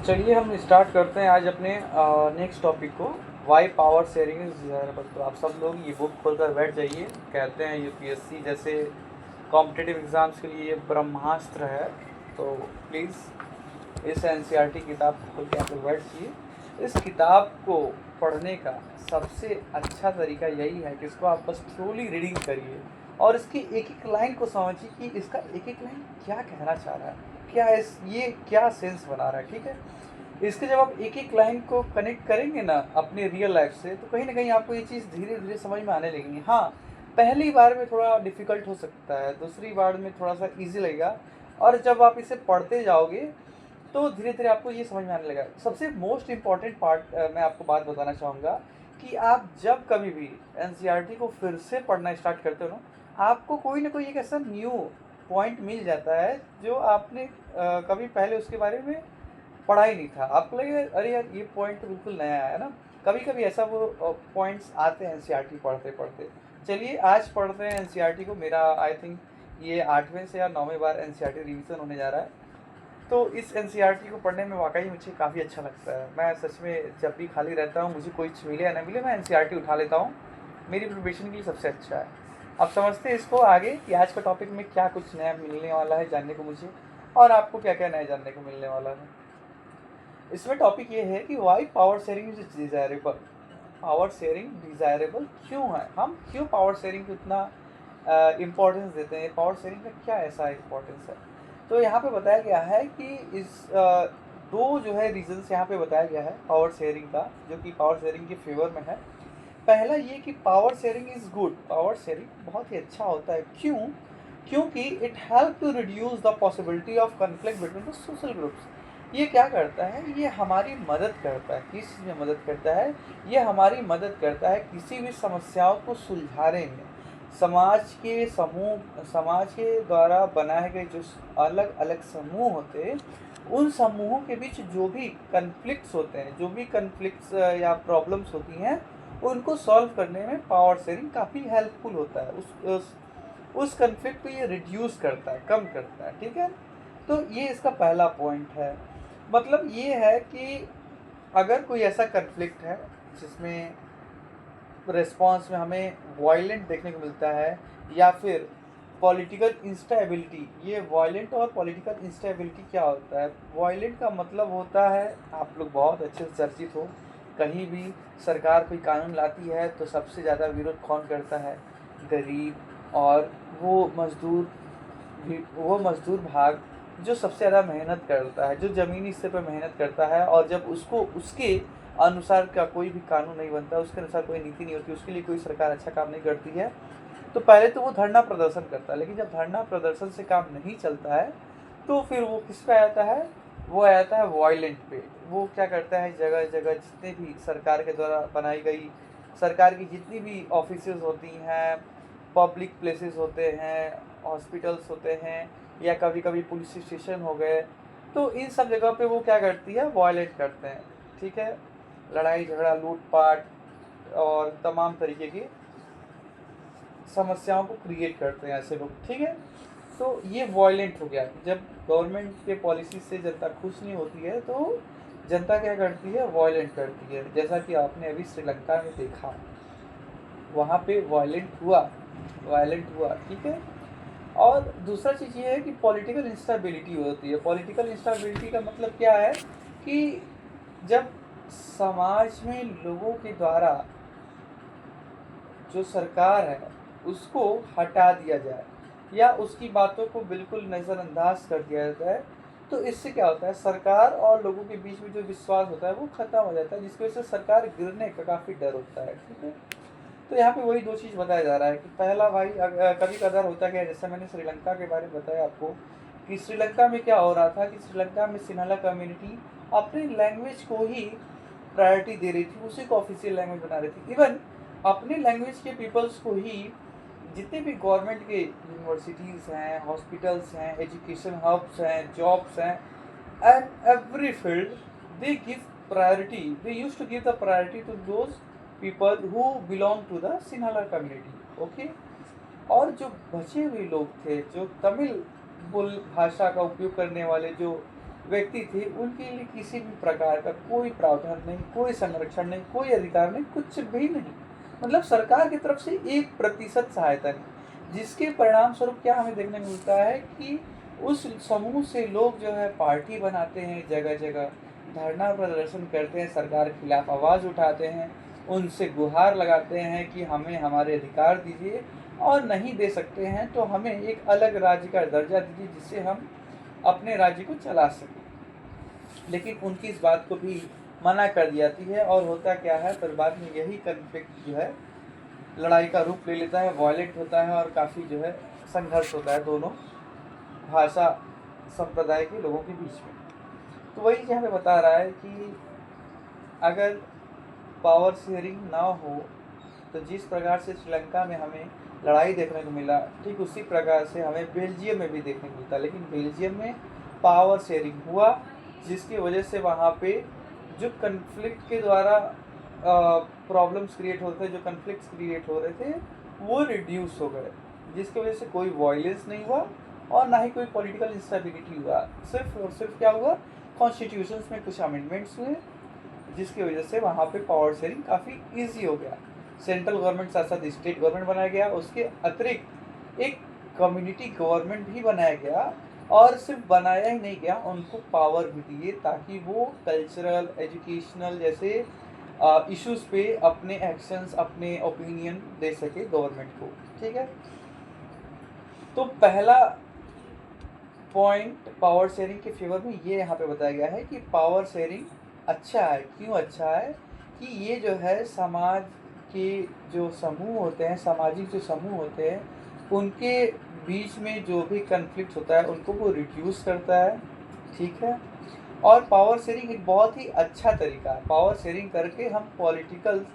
चलिए हम स्टार्ट करते हैं आज अपने नेक्स्ट टॉपिक को, why power sharing is desirable. तो आप सब लोग ये बुक खोलकर बैठ जाइए। कहते हैं यूपीएससी जैसे कॉम्पिटिटिव एग्ज़ाम्स के लिए ये ब्रह्मास्त्र है। तो प्लीज़ इस एनसीईआरटी किताब को खोल के आप लोग बैठ जाइए। इस किताब को पढ़ने का सबसे अच्छा तरीका यही है कि इसको आप बस थ्रूली रीडिंग करिए और इसकी एक एक लाइन को समझिए कि इसका एक एक लाइन क्या कहना चाह रहा है, क्या ये क्या सेंस बना रहा है। ठीक है, इसके जब आप एक एक लाइन को कनेक्ट करेंगे ना अपने रियल लाइफ से, तो कहीं ना कहीं आपको ये चीज़ धीरे धीरे समझ में आने लगेंगी। हाँ, पहली बार में थोड़ा डिफ़िकल्ट हो सकता है, दूसरी बार में थोड़ा सा इजी लगेगा, और जब आप इसे पढ़ते जाओगे तो धीरे धीरे आपको ये समझ में आने लगा। सबसे मोस्ट इम्पॉर्टेंट पार्ट मैं आपको बात बताना चाहूँगा कि आप जब कभी भी एनसीईआरटी को फिर से पढ़ना स्टार्ट करते हो ना, आपको कोई ना कोई एक ऐसा न्यू पॉइंट मिल जाता है जो आपने कभी पहले उसके बारे में पढ़ा ही नहीं था। आपको लगेगा अरे यार ये पॉइंट तो बिल्कुल नया है ना। कभी कभी ऐसा वो पॉइंट्स आते हैं एनसीईआरटी पढ़ते पढ़ते। चलिए आज पढ़ते हैं एनसीईआरटी को। मेरा आई थिंक ये 8वें से या 9वें बार एनसीईआरटी रिवीजन होने जा रहा है। तो इस एनसीईआरटी को पढ़ने में वाकई मुझे काफ़ी अच्छा लगता है। मैं सच में जब भी खाली रहता हूँ, मुझे कोई मिले या ना मिले, मैं एनसीईआरटी उठा लेता हूँ। मेरी प्रिपरेशन के लिए सबसे अच्छा है। अब समझते हैं इसको आगे कि आज का टॉपिक में क्या कुछ नया मिलने वाला है जानने को मुझे, और आपको क्या क्या नया जानने को मिलने वाला है। इसमें टॉपिक ये है कि why power sharing is desirable. Power sharing desirable क्यों है, हम क्यों पावर शेयरिंग को इतना इम्पोर्टेंस देते हैं, पावर शेयरिंग का क्या ऐसा इम्पोर्टेंस है। तो यहाँ पे बताया गया है कि इस दो जो है रीजन्स यहाँ पे बताया गया है पावर शेयरिंग का, जो कि पावर शेयरिंग के फेवर में है। पहला ये कि power sharing is good, power sharing बहुत ही अच्छा होता है। क्यों? क्योंकि it help to reduce the possibility of conflict between the social groups. ये क्या करता है, ये हमारी मदद करता है। किस चीज़ में मदद करता है? ये हमारी मदद करता है किसी भी समस्याओं को सुलझाने में। समाज के द्वारा बनाए गए जो अलग अलग समूह होते हैं, उन समूहों के बीच जो भी कन्फ्लिक्ट्स होते हैं, जो भी कन्फ्लिक्ट्स या प्रॉब्लम्स होती हैं, उनको सॉल्व करने में पावर शेयरिंग काफ़ी हेल्पफुल होता है। उस कन्फ्लिक्ट को ये रिड्यूस करता है, कम करता है। ठीक है, तो ये इसका पहला पॉइंट है। मतलब ये है कि अगर कोई ऐसा कन्फ्लिक्ट है जिसमें रिस्पॉन्स में हमें वायलेंट देखने को मिलता है, या फिर पॉलिटिकल इंस्टेबिलिटी। ये वायलेंट और पॉलिटिकल इंस्टेबिलिटी क्या होता है? वायलेंट का मतलब होता है, आप लोग बहुत अच्छे से चर्चित हो, कहीं भी सरकार कोई कानून लाती है तो सबसे ज़्यादा विरोध कौन करता है? गरीब और वो मजदूर भाग जो सबसे ज़्यादा मेहनत करता है, जो ज़मीनी स्तर पर मेहनत करता है, और जब उसको उसके अनुसार का कोई भी कानून नहीं बनता, उसके अनुसार कोई नीति नहीं होती, उसके लिए कोई सरकार अच्छा काम नहीं करती है, तो पहले तो वो धरना प्रदर्शन करता है। लेकिन जब धरना प्रदर्शन से काम नहीं चलता है तो फिर वो किस पे आता है? वो आता है वायलेंट पे। वो क्या करता है, जगह जगह जितने भी सरकार के द्वारा बनाई गई, सरकार की जितनी भी ऑफिसेज होती हैं, पब्लिक प्लेसेस होते हैं, हॉस्पिटल्स होते हैं, या कभी कभी पुलिस स्टेशन हो गए, तो इन सब जगह पे वो क्या करती है, वायलेट करते हैं। ठीक है, लड़ाई झगड़ा लूटपाट और तमाम तरीके की समस्याओं को क्रिएट करते हैं ऐसे लोग। ठीक है, तो ये वायलेंट हो गया। जब गवर्नमेंट के पॉलिसी से जनता खुश नहीं होती है तो जनता क्या करती है, वायलेंट करती है। जैसा कि आपने अभी श्रीलंका में देखा, वहाँ पे वायलेंट हुआ। ठीक है, और दूसरा चीज़ ये है कि पॉलिटिकल इंस्टेबिलिटी होती है। पॉलिटिकल इंस्टेबिलिटी का मतलब क्या है कि जब समाज में लोगों के द्वारा जो सरकार है उसको हटा दिया जाए, या उसकी बातों को बिल्कुल नज़रअंदाज कर दिया जाता है, तो इससे क्या होता है, सरकार और लोगों के बीच में जो विश्वास होता है वो ख़त्म हो जाता है, जिसकी वजह से सरकार गिरने का काफ़ी डर होता है। ठीक है, तो यहाँ पे वही दो चीज़ बताया जा रहा है कि पहला भाई कभी कभार होता क्या है, जैसे मैंने श्रीलंका के बारे में बताया आपको कि श्रीलंका में क्या हो रहा था कि श्रीलंका में सिन्हाला कम्युनिटी अपनी लैंग्वेज को ही प्रायोरिटी दे रही थी, उसी को ऑफिशियल लैंग्वेज बना रही थी। इवन अपने लैंग्वेज के पीपल्स को ही जितने भी गवर्नमेंट के यूनिवर्सिटीज़ हैं, हॉस्पिटल्स हैं, एजुकेशन हब्स हैं, जॉब्स हैं, and every field they give priority, they use to give the priority to those people who belong to the Sinhala community. Okay, और जो बचे हुए लोग थे, जो तमिल बोल भाषा का उपयोग करने वाले जो व्यक्ति थे उनके लिए किसी भी प्रकार का कोई प्रावधान नहीं, कोई संरक्षण नहीं, कोई अधिकार नहीं, कुछ भी नहीं। मतलब सरकार की तरफ से 1% सहायता नहीं, जिसके परिणाम स्वरूप क्या हमें देखने को मिलता है कि उस समूह से लोग जो है पार्टी बनाते हैं, जगह जगह धरना प्रदर्शन करते हैं, सरकार के खिलाफ आवाज़ उठाते हैं, उनसे गुहार लगाते हैं कि हमें हमारे अधिकार दीजिए, और नहीं दे सकते हैं तो हमें एक अलग राज्य का दर्जा दीजिए जिससे हम अपने राज्य को चला सकें। लेकिन उनकी इस बात को भी मना कर दी जाती है, और होता क्या है फिर बाद में यही कन्फ्लिक्ट जो है लड़ाई का रूप ले लेता है, वायलेंट होता है, और काफ़ी जो है संघर्ष होता है दोनों भाषा संप्रदाय के लोगों के बीच में। तो वही यहाँ पे बता रहा है कि अगर पावर शेयरिंग ना हो तो जिस प्रकार से श्रीलंका में हमें लड़ाई देखने को मिला, ठीक उसी प्रकार से हमें बेल्जियम में भी देखने को मिलता। लेकिन बेल्जियम में पावर शेयरिंग हुआ, जिसकी वजह से वहाँ पे जो कन्फ्लिक्ट के द्वारा प्रॉब्लम्स क्रिएट होते थे, जो कन्फ्लिक्ट्स क्रिएट हो रहे थे, वो रिड्यूस हो गए, जिसकी वजह से कोई वायलेंस नहीं हुआ और ना ही कोई पॉलिटिकल इंस्टेबिलिटी हुआ। सिर्फ और सिर्फ क्या हुआ, कॉन्स्टिट्यूशंस में कुछ अमेंडमेंट्स हुए, जिसकी वजह से वहाँ पे पावर शेयरिंग काफ़ी ईजी हो गया। सेंट्रल गवर्नमेंट साथ साथ स्टेट गवर्नमेंट बनाया गया, उसके अतिरिक्त एक कम्युनिटी गवर्नमेंट भी बनाया गया, और सिर्फ बनाया ही नहीं गया, उनको पावर भी दिए ताकि वो कल्चरल, एजुकेशनल जैसे इश्यूज़ पे अपने एक्शंस, अपने ओपिनियन दे सके गवर्नमेंट को। ठीक है, तो पहला पॉइंट पावर शेयरिंग के फेवर में ये यहाँ पे बताया गया है कि पावर शेयरिंग अच्छा है। क्यों अच्छा है? कि ये जो है समाज के जो समूह होते हैं, सामाजिक जो समूह होते हैं, उनके बीच में जो भी कन्फ्लिक्ट होता है उनको वो रिड्यूस करता है। ठीक है, और पावर शेयरिंग एक बहुत ही अच्छा तरीका है। पावर शेयरिंग करके हम पॉलिटिकल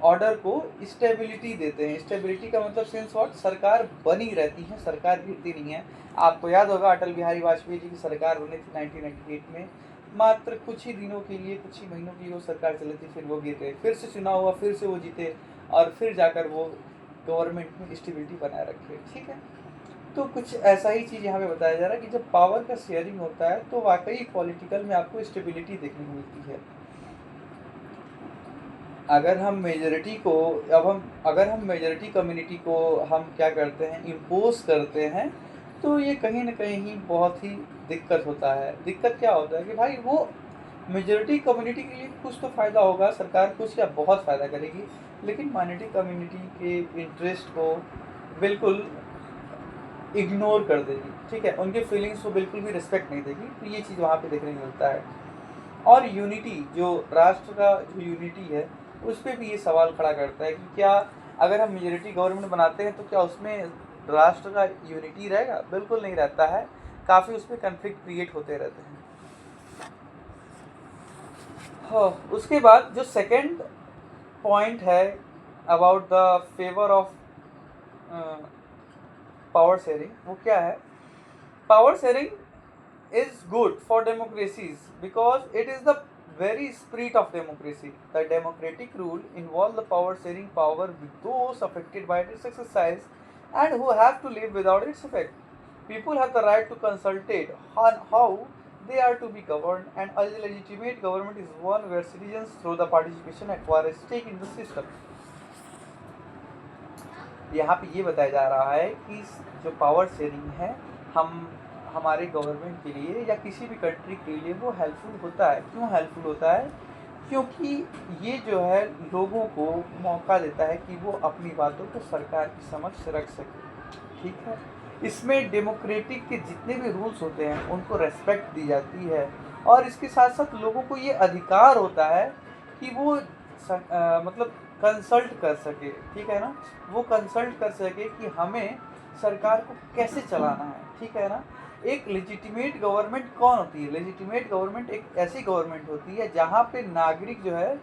ऑर्डर को स्टेबिलिटी देते हैं। स्टेबिलिटी का मतलब सेंस व्हाट, सरकार बनी रहती है, सरकार गिरती नहीं है। आपको याद होगा अटल बिहारी वाजपेयी जी की सरकार बनी थी 1998 में, मात्र कुछ ही दिनों के लिए, कुछ ही महीनों के लिए वो सरकार चली थी, फिर वो गिर गए, फिर से चुनाव हुआ, फिर से वो जीते, और फिर जाकर वो गवर्नमेंट में स्टेबिलिटी बनाए रखे। ठीक है, तो कुछ ऐसा ही चीज़ यहाँ पे बताया जा रहा है कि जब पावर का शेयरिंग होता है तो वाकई पॉलिटिकल में आपको स्टेबिलिटी देखने को मिलती है। अगर हम मेजॉरिटी को अगर हम मेजॉरिटी कम्युनिटी को हम क्या करते हैं, इम्पोज करते हैं, तो ये कहीं ना कहीं बहुत ही दिक्कत होता है। दिक्कत क्या होता है कि भाई वो मेजॉरिटी कम्युनिटी के लिए कुछ तो फ़ायदा होगा, सरकार कुछ या बहुत फ़ायदा करेगी, लेकिन माइनॉरिटी कम्युनिटी के इंटरेस्ट को बिल्कुल इग्नोर कर देगी। ठीक है, उनके फीलिंग्स को बिल्कुल भी रिस्पेक्ट नहीं देगी। तो ये चीज़ वहाँ पे देखने को मिलता है। और यूनिटी, जो राष्ट्र का जो यूनिटी है, उस पर भी ये सवाल खड़ा करता है कि क्या अगर हम मेजॉरिटी गवर्नमेंट बनाते हैं तो क्या उसमें राष्ट्र का यूनिटी रहेगा? बिल्कुल नहीं रहता है, काफ़ी उसमें कन्फ्लिक्ट क्रिएट होते रहते हैं। हाँ, उसके बाद जो सेकंड पॉइंट है about the favour of power sharing, वो क्या है? Power sharing is good for democracies because it is the very spirit of democracy. The democratic rule involves the power sharing power with those affected by its exercise and who have to live without its effect. People have the right to consultate on how they are to be governed, and a legitimate government is one where citizens through the participation acquire a stake in the system. यहाँ पे ये बताया जा रहा है कि जो power sharing है हमारे गवर्नमेंट के लिए या किसी भी कंट्री के लिए वो हेल्पफुल होता है। क्यों हेल्पफुल होता है? क्योंकि ये जो है लोगों को मौका देता है कि वो अपनी बातों को सरकार के समक्ष रख सके। ठीक है, इसमें डेमोक्रेटिक के जितने भी रूल्स होते हैं उनको रेस्पेक्ट दी जाती है, और इसके साथ साथ लोगों को ये अधिकार होता है कि वो मतलब कंसल्ट कर सके। ठीक है ना, वो कंसल्ट कर सके कि हमें सरकार को कैसे चलाना है। ठीक है ना, एक लेजिटिमेट गवर्नमेंट कौन होती है? लेजिटिमेट गवर्नमेंट एक ऐसी गवर्नमेंट होती है जहाँ पे नागरिक जो है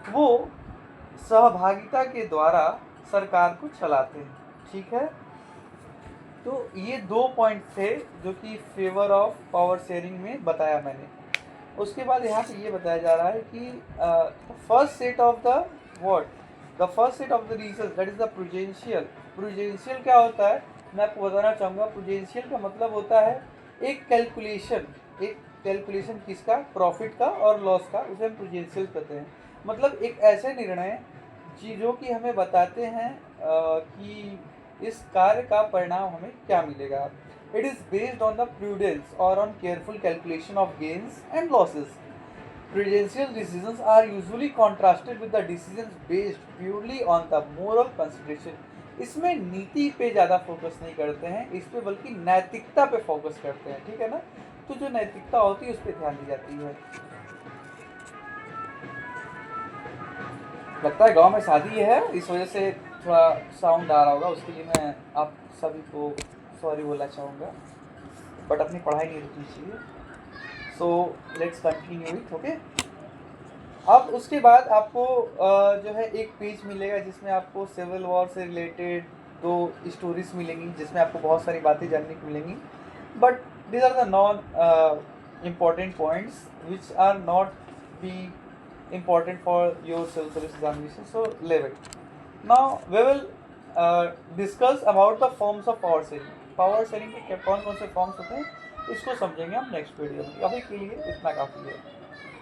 वो सहभागिता के द्वारा सरकार को चलाते हैं। ठीक है, तो ये 2 पॉइंट थे जो कि फेवर ऑफ पावर शेयरिंग में बताया मैंने। उसके बाद यहाँ पे ये बताया जा रहा है कि first set of the what, the first set of the reason, that is the prudential. Prudential क्या होता है मैं आपको बताना चाहूँगा। प्रूडेंशियल का मतलब होता है एक कैलकुलेशन, एक कैलकुलेशन किसका, प्रॉफिट का और लॉस का, उसे हम प्रूडेंशियल कहते हैं। मतलब एक ऐसे निर्णय जो कि हमें बताते हैं कि इस कार्य का परिणाम हमें क्या मिलेगा। It is based on the prudence और on careful calculation of gains and losses. Prudential decisions are usually contrasted with the decisions based purely on the moral consideration. इसमें नीति पे ज़्यादा फोकस नहीं करते हैं, इस पे बल्कि नैतिकता पे फोकस करते हैं, ठीक है ना। तो जो नैतिकता होती है उस पर ध्यान दी जाती है। लगता है गांव में शादी है, इस वजह से थोड़ा साउंड आ रहा होगा, उसके लिए मैं आप सभी को सॉरी बोलना चाहूँगा, बट अपनी पढ़ाई नहीं रुकनी चाहिए। So let's continue it, okay. अब उसके बाद आपको जो है एक पेज मिलेगा जिसमें आपको सिविल वॉर से रिलेटेड 2 स्टोरीज मिलेंगी, जिसमें आपको बहुत सारी बातें जानने को मिलेंगी, but these are the non important points which are not be important for your civil service examination, so leave it. Now we will discuss about the forms of power sharing. Power sharing के कौन कौन से forms होते हैं इसको समझेंगे हम next video में। अभी के लिए इतना काफ़ी है।